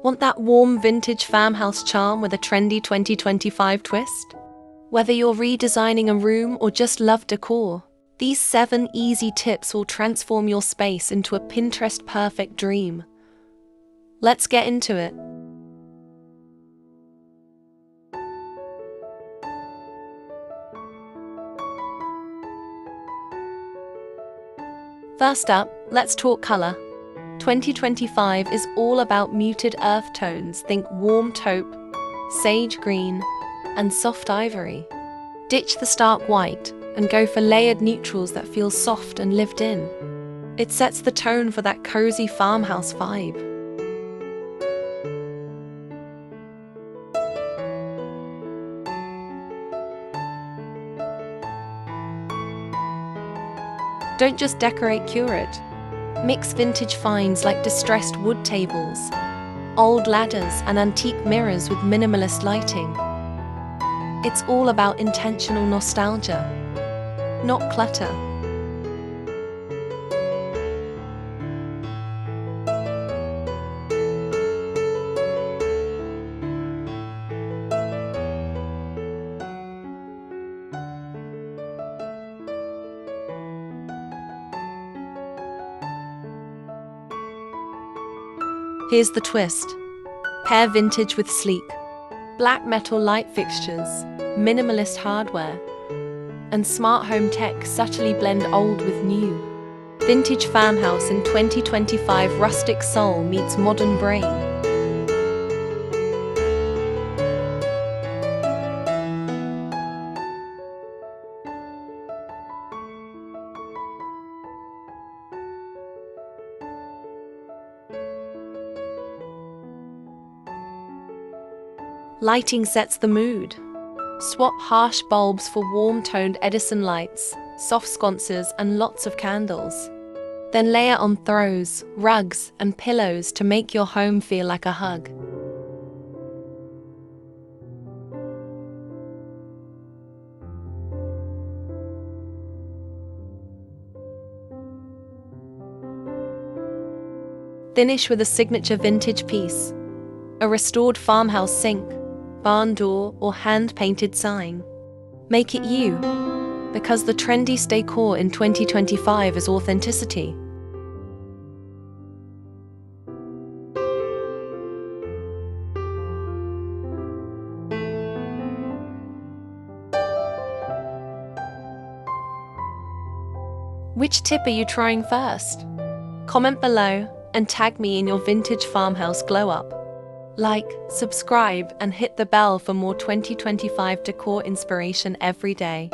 Want that warm vintage farmhouse charm with a trendy 2025 twist? Whether you're redesigning a room or just love decor, these 7 easy tips will transform your space into a Pinterest-perfect dream. Let's get into it. First up, let's talk color. 2025 is all about muted earth tones. Think warm taupe, sage green, and soft ivory. Ditch the stark white and go for layered neutrals that feel soft and lived in. It sets the tone for that cozy farmhouse vibe. Don't just decorate, curate. Mix vintage finds like distressed wood tables, old ladders, and antique mirrors with minimalist lighting. It's all about intentional nostalgia, not clutter. Here's the twist. Pair vintage with sleek, black metal light fixtures, minimalist hardware, and smart home tech subtly blend old with new. Vintage farmhouse in 2025, rustic soul meets modern brain. Lighting sets the mood. Swap harsh bulbs for warm-toned Edison lights, soft sconces, and lots of candles. Then layer on throws, rugs, and pillows to make your home feel like a hug. Finish with a signature vintage piece, a restored farmhouse sink, barn door, or hand-painted sign. Make it you, because the trendy decor in 2025 is authenticity. Which tip are you trying first? Comment below and tag me in your vintage farmhouse glow-up. Like, subscribe, and hit the bell for more 2025 decor inspiration every day.